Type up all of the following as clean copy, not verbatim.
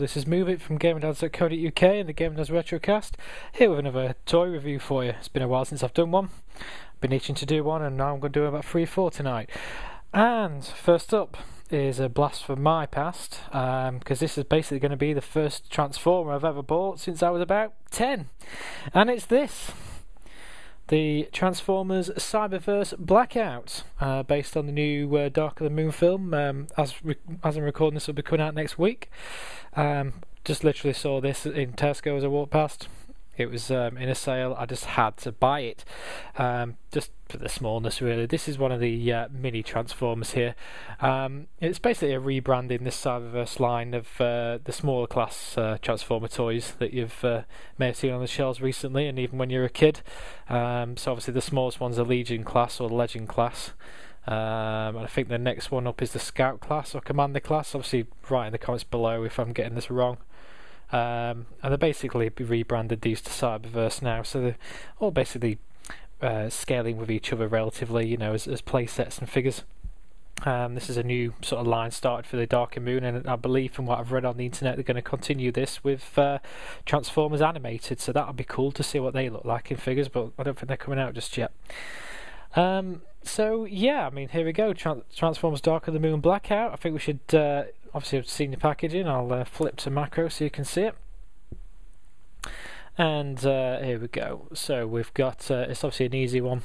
this is Moobit from GamerDads.co.uk and the Gamer Dads Retrocast, here with another toy review for you. It's been a while since I've done one. I've been itching to do one and now I'm going to do about 3 or 4 tonight. And first up is a blast from my past, because this is basically going to be the first Transformer I've ever bought since I was about 10. And it's this. The Transformers Cyberverse Blackout, based on the new Dark of the Moon film. As I'm recording this, will be coming out next week. Just literally saw this in Tesco as I walked past. It was in a sale. I just had to buy it, just for the smallness really. This is one of the mini Transformers here. It's basically a rebranding this Cyberverse line of the smaller class Transformer toys that you've may have seen on the shelves recently, and even when you're a kid. So obviously the smallest one's the Legion class or the Legend class. And I think the next one up is the Scout class or Commander class. Obviously write in the comments below if I'm getting this wrong. And they basically rebranded these to Cyberverse now, so they're all basically scaling with each other relatively, you know, as play sets and figures. This is a new sort of line started for the Dark and Moon, and I believe from what I've read on the internet they're going to continue this with Transformers animated, so that'll be cool to see what they look like in figures, but I don't think they're coming out just yet. So yeah, I mean, here we go. Transformers Dark of the Moon Blackout. I think we should obviously I've seen the packaging. I'll flip to macro so you can see it. And here we go. So we've got it's obviously an easy one.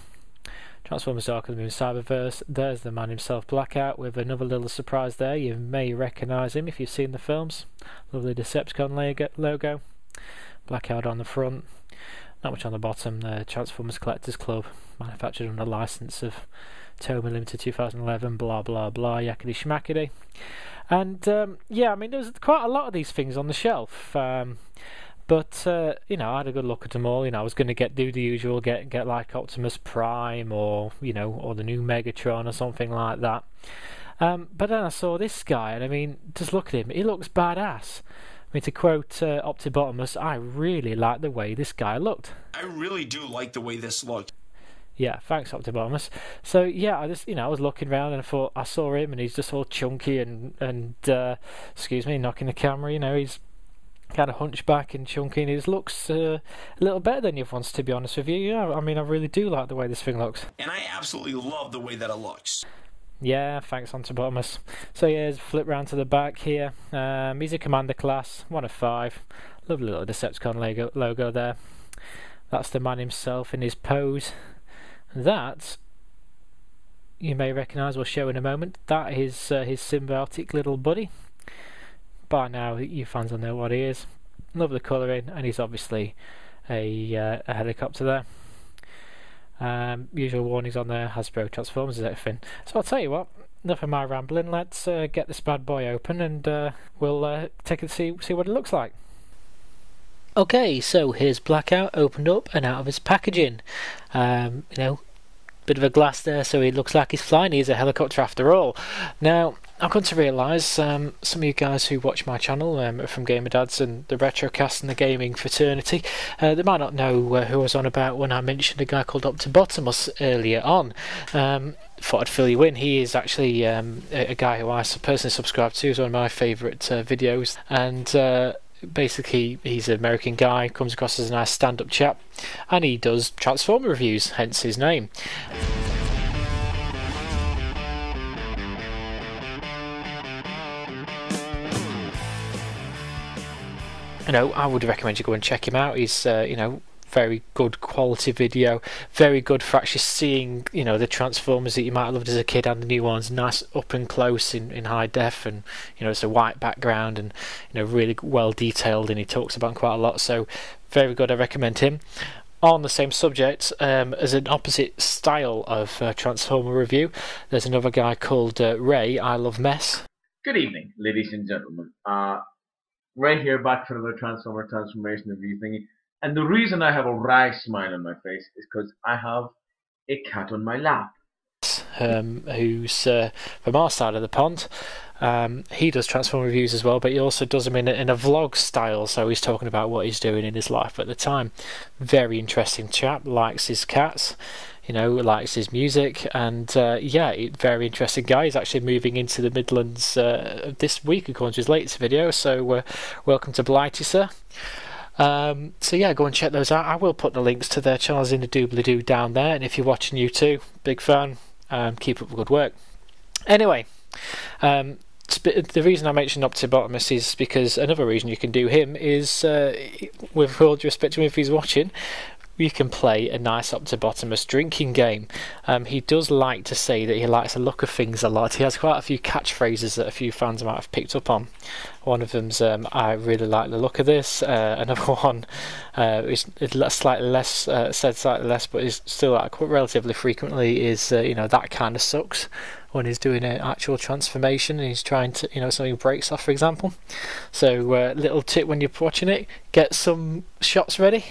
Transformers Dark of the Moon Cyberverse. There's the man himself, Blackout, with another little surprise there. You may recognise him if you've seen the films. Lovely Decepticon logo. Blackout on the front. Not much on the bottom. The Transformers Collectors Club, manufactured under license of Toma Limited 2011, blah blah blah, yakety schmackety. And yeah, I mean, there's quite a lot of these things on the shelf, but you know, I had a good look at them all. You know, I was going to do the usual, get like Optimus Prime or, you know, or the new Megatron or something like that. But then I saw this guy, and I mean, just look at him. He looks badass. I mean, to quote Optibotimus, I really like the way this guy looked. I really do like the way this looked. Yeah, thanks Optibotimus. So yeah, I just, you know, I was looking around and I thought, I saw him and he's just all chunky and excuse me, knocking the camera, you know, he's kind of hunchback and chunky, and he just looks a little better than the other ones, to be honest with you. Yeah, I mean, I really do like the way this thing looks. And I absolutely love the way that it looks. Yeah, thanks Optibotimus. So yeah, flip round to the back here. He's a Commander class, 1 of 5. Lovely little Decepticon logo there. That's the man himself in his pose. That you may recognise, we'll show in a moment. That is his symbiotic little buddy. By now you fans will know what he is. Love the colouring, and he's obviously a helicopter there. Usual warnings on there, Hasbro, Transformers, and everything. So I'll tell you what, enough of my rambling. Let's get this bad boy open, and we'll take it see what it looks like. Okay, so here's Blackout opened up and out of his packaging. You know, bit of a glass there, so he looks like he's flying. He's a helicopter after all. Now, I've come to realise, some of you guys who watch my channel from Gamer Dads and the Retrocast and the gaming fraternity, they might not know who I was on about when I mentioned a guy called Optibotimus earlier on. Thought I'd fill you in. He is actually a guy who I personally subscribe to. He's one of my favourite videos, and basically he's an American guy, comes across as a nice stand-up chap, and he does Transformer reviews, hence his name. You know, I would recommend you go and check him out. He's you know, very good quality video, very good for actually seeing, you know, the Transformers that you might have loved as a kid and the new ones, nice up and close in high def, and you know, it's a white background and, you know, really well detailed, and he talks about them quite a lot, so very good. I recommend him. On the same subject, as an opposite style of Transformer review, there's another guy called Ray, I Love Mess. Good evening, ladies and gentlemen. Ray here, back for another transformation review thingy. And the reason I have a wry smile on my face is because I have a cat on my lap. Who's from our side of the pond. He does Transformer reviews as well, but he also does them in a vlog style, so he's talking about what he's doing in his life at the time. Very interesting chap, likes his cats. you know, likes his music, and yeah, very interesting guy. He's actually moving into the Midlands this week according to his latest video, so welcome to Blighty, sir. So yeah, go and check those out. I will put the links to their channels in the doobly-doo down there, and if you're watching, you too, big fan, keep up the good work. Anyway, the reason I mentioned Optibotimus is because another reason you can do him is, with all due respect to him if he's watching, you can play a nice Optibotimus drinking game. He does like to say that he likes the look of things a lot. He has quite a few catchphrases that a few fans might have picked up on. One of them's I really like the look of this. Another one is slightly less, said slightly less, but is still like relatively frequently is you know, that kind of sucks, when he's doing an actual transformation and he's trying to, you know, something breaks off, for example. So little tip when you're watching it, get some shots ready.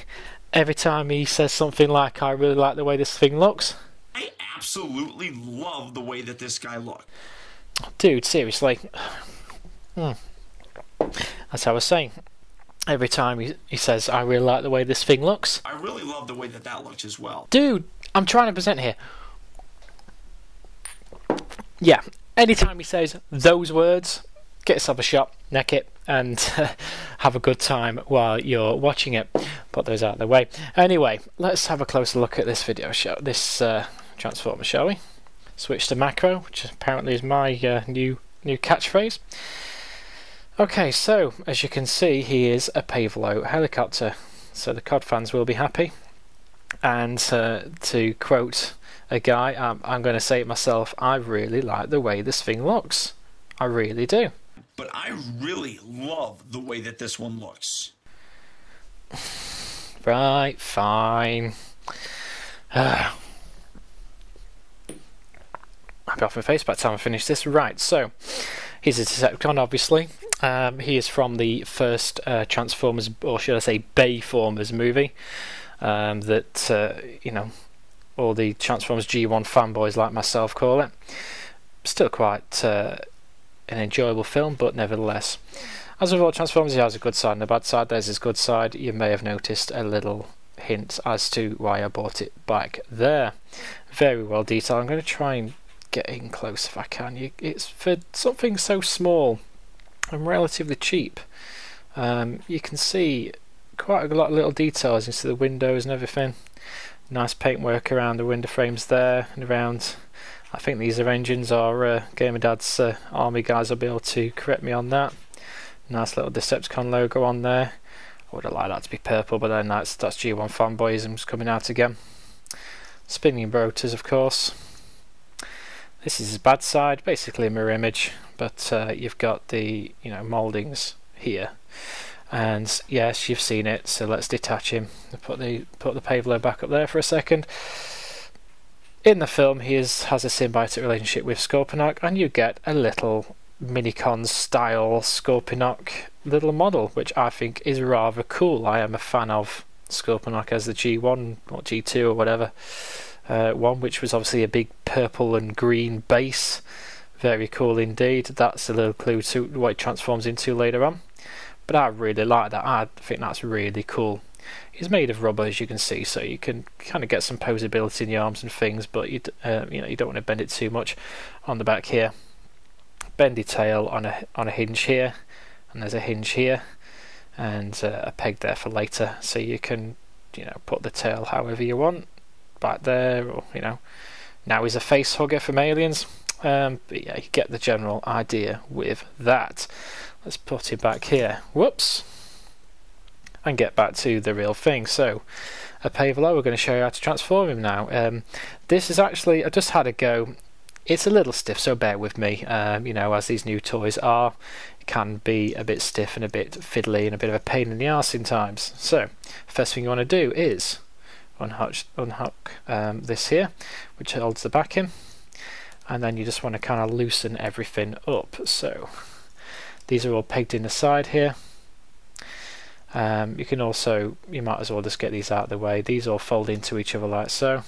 Every time he says something like, I really like the way this thing looks. I absolutely love the way that this guy looks. Dude, seriously. As I was saying, every time he says, I really like the way this thing looks. I really love the way that that looks as well. Dude, I'm trying to present here. Yeah, anytime he says those words, get yourself a shot, neck it, and have a good time while you're watching it. Put those out of the way. Anyway, let's have a closer look at this video show, this transformer, shall we? Switch to macro, which apparently is my new catchphrase. Okay, so as you can see, he is a Pavlo helicopter, so the COD fans will be happy. And to quote a guy, I'm going to say it myself, I really like the way this thing looks. I really do. But I really love the way that this one looks. Right, fine. I'll be off my face by the time I finish this. Right, so he's a Decepticon, obviously. He is from the first Transformers, or should I say Bayformers movie, that, you know, all the Transformers G1 fanboys like myself call it. Still quite an enjoyable film, but nevertheless. As with all Transformers, he has a good side and a bad side. There's his good side. You may have noticed a little hint as to why I bought it back there. Very well detailed. I'm going to try and get in close if I can. It's for something so small and relatively cheap. You can see quite a lot of little details into the windows and everything. Nice paintwork around the window frames there and around. I think these are engines, or Gamer Dad's army guys will be able to correct me on that. Nice little Decepticon logo on there. I would have liked that to be purple, but then that's G1 fanboyism's coming out again. Spinning rotors, of course. This is his bad side, basically a mirror image, but you've got the, you know, mouldings here. And yes, you've seen it, so let's detach him. Put the Pavlo back up there for a second. In the film, he has a symbiotic relationship with Scorponok, and you get a little Minicon style Scorponok little model, which I think is rather cool. I am a fan of Scorponok as the G1 or G2 or whatever one, which was obviously a big purple and green base. Very cool indeed. That's a little clue to what it transforms into later on. But I really like that. I think that's really cool. He's made of rubber, as you can see, so you can kind of get some poseability in the arms and things, but you know, you don't want to bend it too much. On the back here, bendy tail on a hinge here, and there's a hinge here, and a peg there for later, so you can, you know, put the tail however you want, back there, or, you know. Now he's a face hugger from Aliens, but yeah, you get the general idea with that. Let's put it back here. Whoops. And get back to the real thing. So, a Pavlo, we're going to show you how to transform him now. This is actually, I just had a go. It's a little stiff, so bear with me. You know, as these new toys are, it can be a bit stiff and a bit fiddly and a bit of a pain in the arse in times. So, first thing you want to do is unhook this here, which holds the back in, and then you just want to kind of loosen everything up. So, these are all pegged in the side here. You can also, you might as well just get these out of the way. These all fold into each other like so.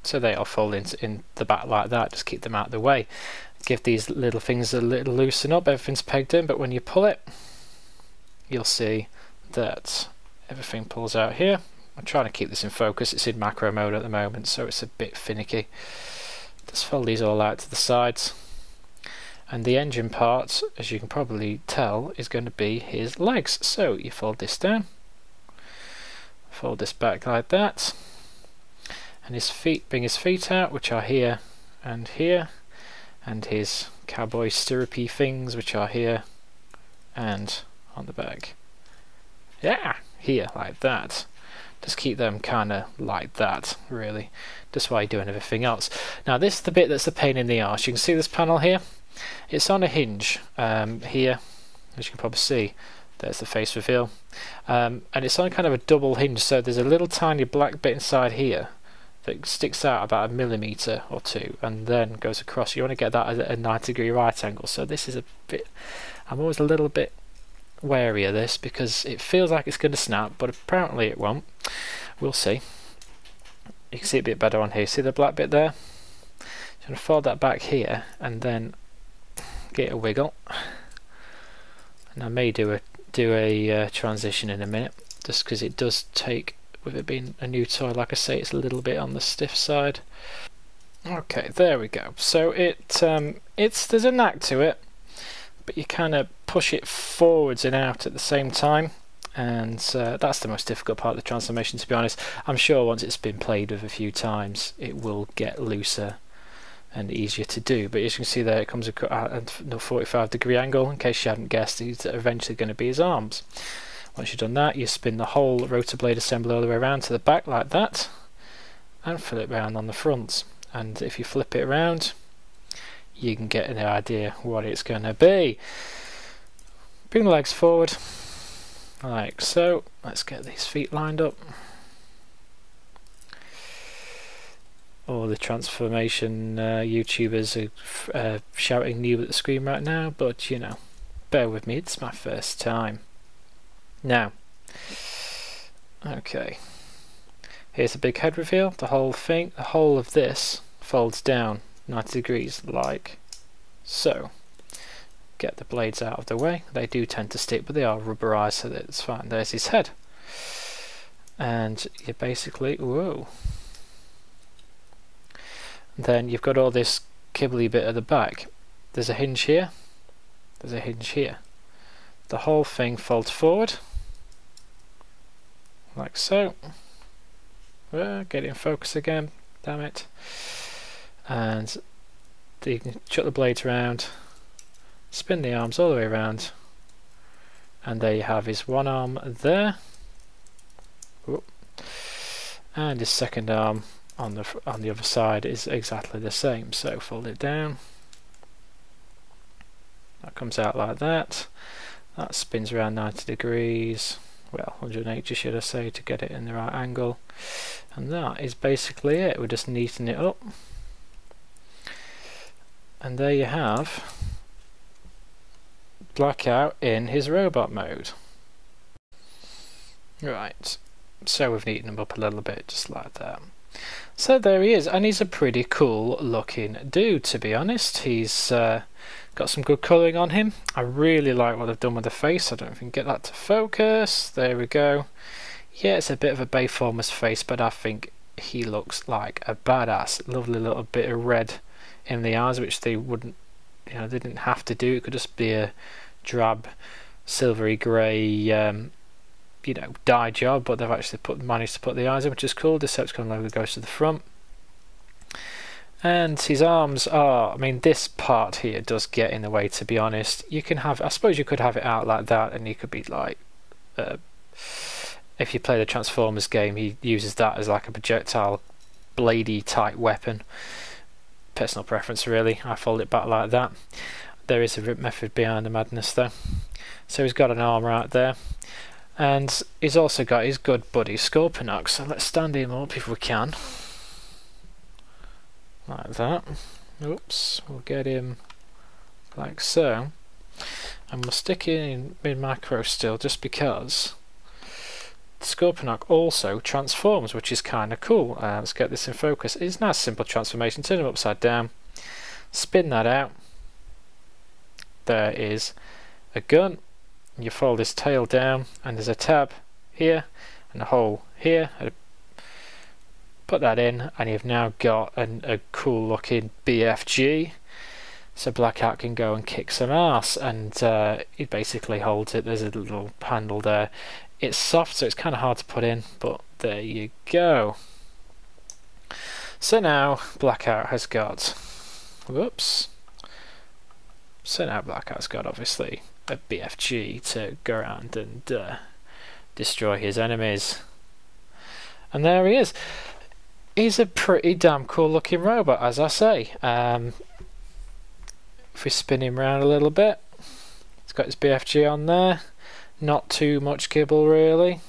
So they all fold in the back like that. Just keep them out of the way. Give these little things a little loosen up. Everything's pegged in, but when you pull it, you'll see that everything pulls out here. I'm trying to keep this in focus. It's in macro mode at the moment, so it's a bit finicky. Just fold these all out to the sides. And the engine part, as you can probably tell, is going to be his legs. So you fold this down, fold this back like that, and his feet, bring his feet out, which are here, and his cowboy stirrupy things, which are here and on the back. Yeah, here, like that. Just keep them kind of like that, really, just while you're doing everything else. Now this is the bit that's a pain in the arse. You can see this panel here. It's on a hinge here, as you can probably see. There's the face reveal, and it's on kind of a double hinge, so there's a little tiny black bit inside here that sticks out about 1 millimeter or 2 and then goes across. You want to get that at a 90-degree right angle, so this is a bit, I'm always a little bit wary of this because it feels like it's going to snap, but apparently it won't. We'll see. You can see it a bit better on here. See the black bit there? So I'm going to fold that back here and then get a wiggle, and I may do a transition in a minute, just because it does take, with it being a new toy, like I say, it's a little bit on the stiff side. Okay, there we go. So there's a knack to it, but you kind of push it forwards and out at the same time, and that's the most difficult part of the transformation, to be honest. I'm sure once it's been played with a few times it will get looser and easier to do, but as you can see there, it comes at a 45-degree angle. In case you hadn't guessed, these are eventually going to be his arms. Once you've done that, you spin the whole rotor blade assembly all the way around to the back like that, and flip it around on the front. And if you flip it around, you can get an idea what it's going to be. Bring the legs forward, like so. Let's get these feet lined up. All the transformation YouTubers are shouting new at the screen right now, but you know, bear with me, it's my first time. Now, okay, here's a big head reveal. The whole thing, the whole of this folds down 90 degrees like so. Get the blades out of the way. They do tend to stick, but they are rubberized, so that's fine. There's his head, and you basically, whoa. Then you've got all this kibbly bit at the back. There's a hinge here, there's a hinge here. The whole thing folds forward like so. Get it in focus again, damn it. And you can chuck the blades around, spin the arms all the way around, and there you have his one arm there. Whoop. And his second arm on the other side is exactly the same. So fold it down, that comes out like that, that spins around 90 degrees, well 180 should I say, to get it in the right angle, and that is basically it. We're just neaten it up, and there you have Blackout in his robot mode. Right, so we've neatened him up a little bit, just like that. So there he is, and he's a pretty cool looking dude, to be honest. He's got some good colouring on him. I really like what they've done with the face. I don't know if we can get that to focus. There we go. Yeah, it's a bit of a Bayformers face, but I think he looks like a badass. Lovely little bit of red in the eyes, which they wouldn't, you know, they didn't have to do. It could just be a drab, silvery grey you know, dye job, but they've actually managed to put the eyes in, which is cool. The Decepticon logo goes to the front, and his arms are, I mean, this part here does get in the way, to be honest. You can have, I suppose you could have it out like that, and you could be like, if you play the Transformers game, he uses that as like a projectile bladey type weapon. Personal preference really, I fold it back like that. There is a method behind the madness though. So he's got an arm right there, and he's also got his good buddy Scorponok, so let's stand him up if we can. Like that. Oops, we'll get him like so. And we'll stick it in macro still, just because Scorponok also transforms, which is kind of cool. Let's get this in focus. It's a nice simple transformation. Turn him upside down, spin that out. There is a gun. You fold his tail down, and there's a tab here, and a hole here. Put that in, and you've now got a cool looking BFG. So Blackout can go and kick some ass, and it basically holds it. There's a little handle there. It's soft, so it's kind of hard to put in, but there you go. So now Blackout has got, whoops. So now Blackout's got obviously a BFG to go around and destroy his enemies. And there he is. He's a pretty damn cool looking robot, as I say. If we spin him around a little bit, he's got his BFG on there. Not too much kibble really.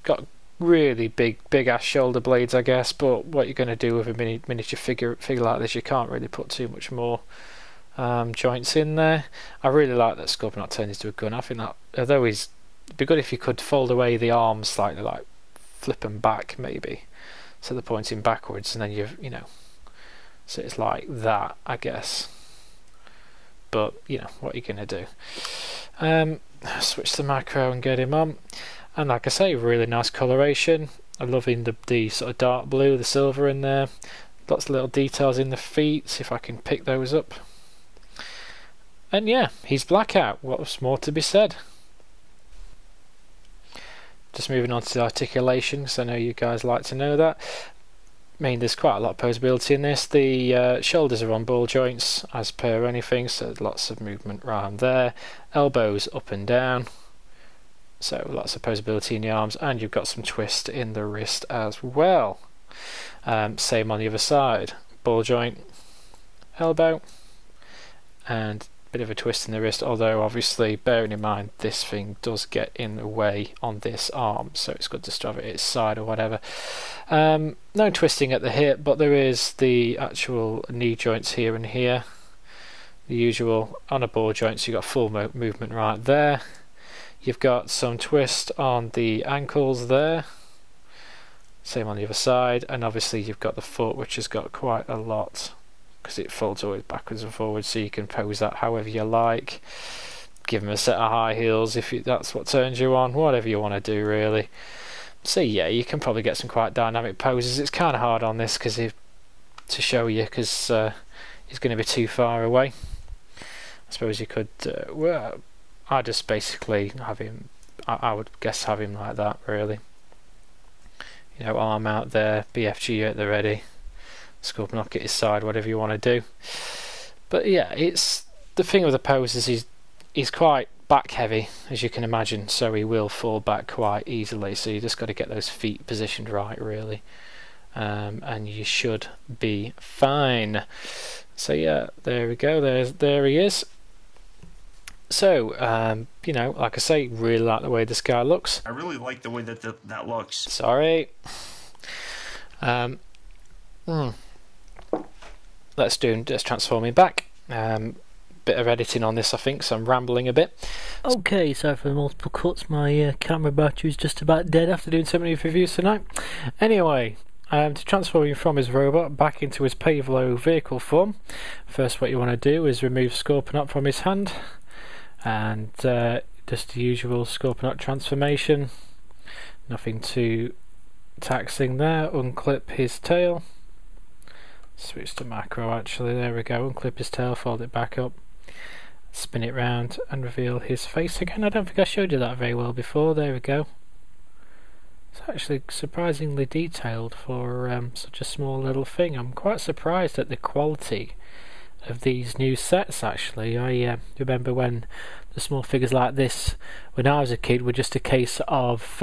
Got really big ass shoulder blades, I guess, but what you're going to do with a miniature figure like this, you can't really put too much more joints in there. I really like that Scorponok turned into a gun. I think that, although it'd be good if you could fold away the arms slightly, like flip them back maybe, so they're pointing backwards, and then you know, so it's like that, I guess. But you know, what are you going to do? Switch the macro and get him on. And like I say, really nice coloration. I'm loving the sort of dark blue, the silver in there. Lots of little details in the feet. See if I can pick those up. And yeah, he's Blackout. What's more to be said? Just moving on to the articulation, because I know you guys like to know that. I mean, there's quite a lot of poseability in this. The shoulders are on ball joints as per anything, so lots of movement around there. Elbows up and down, so lots of poseability in the arms, and you've got some twist in the wrist as well. Same on the other side. Ball joint, elbow, and bit of a twist in the wrist, although obviously bearing in mind this thing does get in the way on this arm, so it's good to strap it its side or whatever. No twisting at the hip, but there is the actual knee joints here and here, the usual on a ball joint, so you've got full movement right there. You've got some twist on the ankles there, same on the other side, and obviously you've got the foot, which has got quite a lot, because it folds always backwards and forwards, so you can pose that however you like. Give him a set of high heels if that's what turns you on, whatever you want to do really. So yeah, you can probably get some quite dynamic poses. It's kind of hard on this to show you, because he's going to be too far away. I suppose you could, well, I just basically have him, I would guess have him like that really. You know, arm out there, BFG at the ready. Scorponok at his side, whatever you want to do. But yeah, it's the thing with the poses, he's quite back heavy, as you can imagine, so he will fall back quite easily, so you just got to get those feet positioned right really, and you should be fine. So yeah, there we go, there he is. So you know, like I say, really like the way this guy looks. I really like the way that looks. Sorry. Let's transform him back. Bit of editing on this, I think, so I'm rambling a bit. Okay, sorry for the multiple cuts. My camera battery is just about dead after doing so many reviews tonight. Anyway, to transform him from his robot back into his Pavlo vehicle form, first what you want to do is remove Scorponok from his hand, and just the usual Scorponok transformation. Nothing too taxing there. Unclip his tail. Switch to macro actually, there we go. Unclip his tail, fold it back up, spin it round and reveal his face again. I don't think I showed you that very well before. There we go. It's actually surprisingly detailed for such a small little thing. I'm quite surprised at the quality of these new sets actually. I remember when the small figures like this when I was a kid were just a case of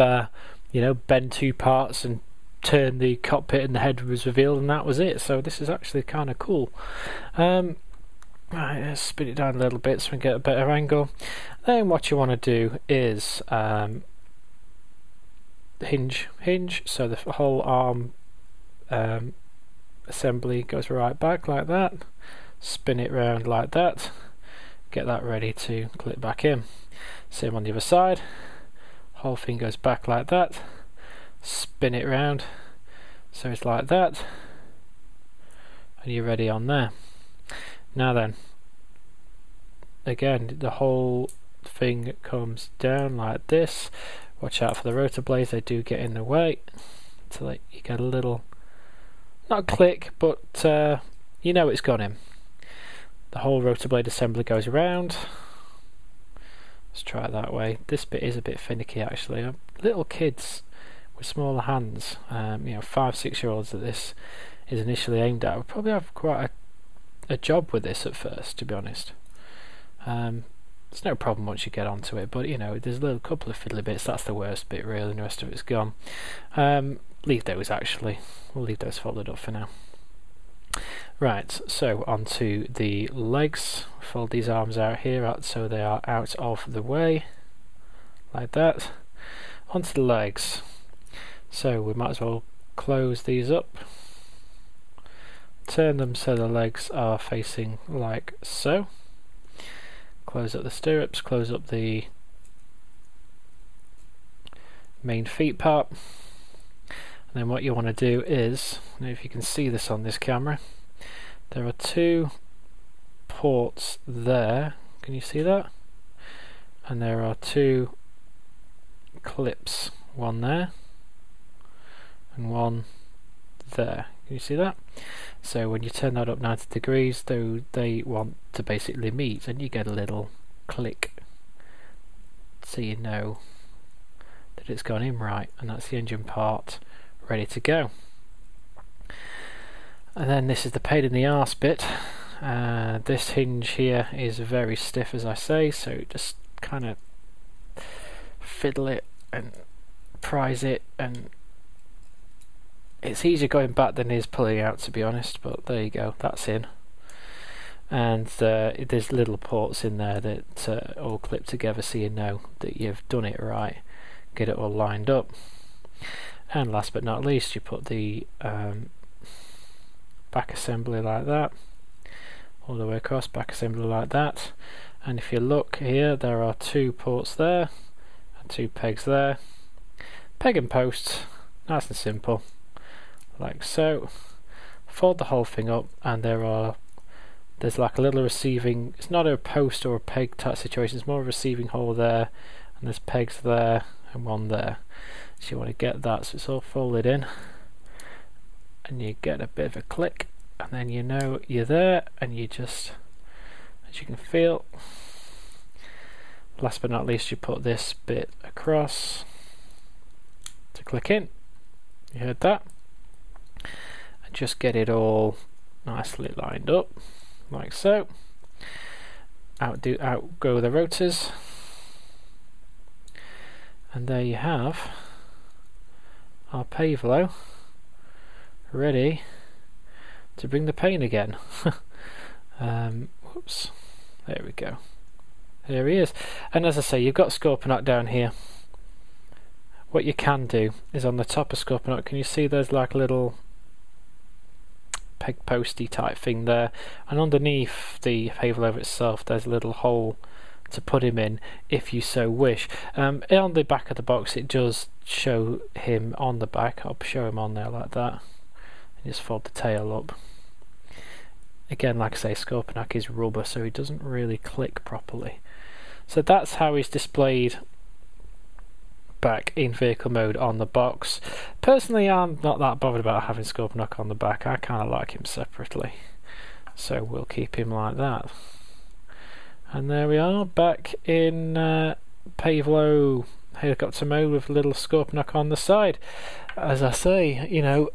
you know, bend two parts and turn the cockpit and the head was revealed, and that was it. So this is actually kind of cool. Right, let's spin it down a little bit so we get a better angle. Then what you want to do is hinge, so the whole arm assembly goes right back like that. Spin it round like that. Get that ready to clip back in. Same on the other side. Whole thing goes back like that. Spin it round so it's like that, and you're ready on there. Now then, again the whole thing comes down like this, Watch out for the rotor blades, they do get in the way. So that you get a little, not a click, but you know it's gone in. The whole rotor blade assembly goes around. Let's try it that way. This bit is a bit finicky actually. Little kids with smaller hands, you know, 5-6 year olds that this is initially aimed at, would probably have quite a job with this at first, to be honest. There's no problem once you get onto it, but you know, there's a couple of fiddly bits. That's the worst bit really, and the rest of it's gone. Leave those actually. We'll leave those folded up for now. Right, so onto the legs. Fold these arms out here so they are out of the way, like that. Onto the legs. So we might as well close these up. Turn them so the legs are facing like so. Close up the stirrups, close up the main feet part. And then what you want to do is, I don't know if you can see this on this camera, there are 2 ports there. Can you see that? And there are 2 clips, one there and one there. Can you see that? So when you turn that up 90 degrees, though, they want to basically meet, and you get a little click, so you know that it's gone in right, and that's the engine part ready to go. And then this is the pain in the arse bit. This hinge here is very stiff, as I say, so just kind of fiddle it and prise it, and it's easier going back than it is pulling out, to be honest, but there you go, that's in. And there's little ports in there that all clip together so you know that you've done it right, get it all lined up. And last but not least, you put the back assembly like that, all the way across, back assembly like that. And if you look here, there are 2 ports there and 2 pegs there. Peg and post, nice and simple, like so. Fold the whole thing up, and there's like a little receiving, it's not a post or a peg type situation, it's more of a receiving hole there, and there's pegs there and one there. So you want to get that so it's all folded in, and you get a bit of a click, and then you know you're there, and you just, as you can feel, last but not least, you put this bit across to click in. You heard that? And just get it all nicely lined up like so. Out go the rotors, and there you have our Pavlo ready to bring the pain again. Whoops, there we go, there he is. And as I say, you've got Scorponok down here. What you can do is on the top of Scorponok, can you see there's like a little peg posty type thing there, and underneath the Pavlo itself there's a little hole to put him in if you so wish. On the back of the box it does show him on the back. I'll show him on there like that, and just fold the tail up. Again, like I say, Scorponok is rubber, so he doesn't really click properly. So that's how he's displayed back in vehicle mode on the box. Personally, I'm not that bothered about having Scorponok on the back. I kind of like him separately, so we'll keep him like that. And there we are, back in Pavlo helicopter mode with little Scorponok on the side. As I say, you know,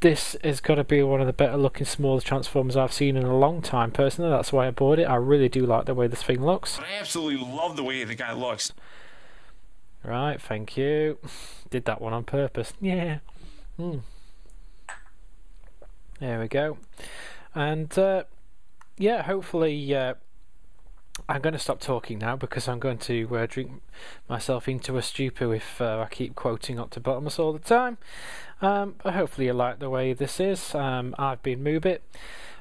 this has got to be one of the better looking smaller Transformers I've seen in a long time. Personally, that's why I bought it. I really do like the way this thing looks. I absolutely love the way the guy looks. Right, thank you. Did that one on purpose. Yeah. There we go. And yeah, hopefully I'm going to stop talking now, because I'm going to drink myself into a stupor if I keep quoting Optibotimus all the time. But hopefully you like the way this is. I've been Moobit.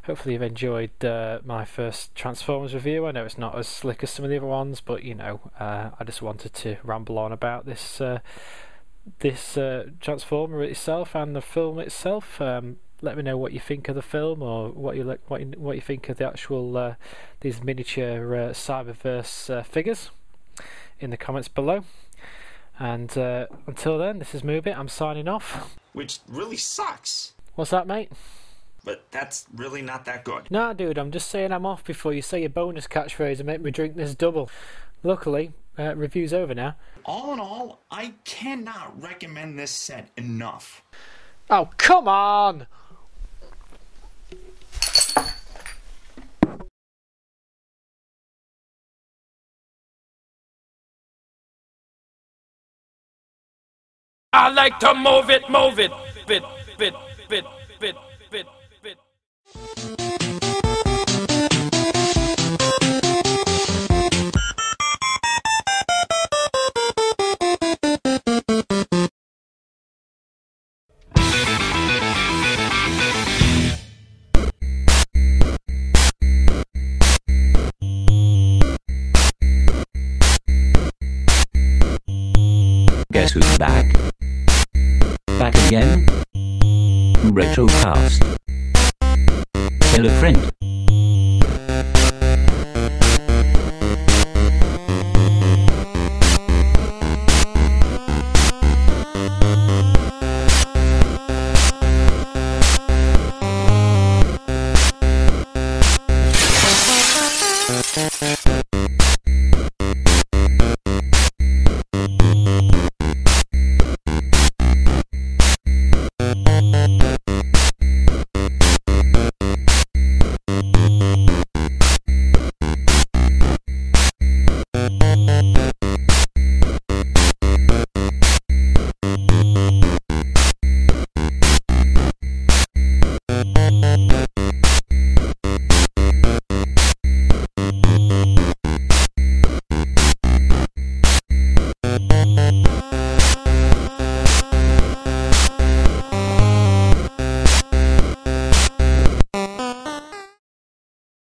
Hopefully you've enjoyed my first Transformers review. I know it's not as slick as some of the other ones, but you know, I just wanted to ramble on about this Transformer itself and the film itself. Let me know what you think of the film, or what you think of the actual these miniature Cyberverse figures in the comments below. And until then, this is Moobit. I'm signing off. Which really sucks. What's that, mate? But that's really not that good. Nah, dude, I'm just saying I'm off before you say your bonus catchphrase and make me drink this double. Luckily, review's over now. All in all, I cannot recommend this set enough. Oh, come on! I like to move it, bit, bit, bit, bit, bit, bit. Guess who's back? Back again? Retrocast. Tell a friend.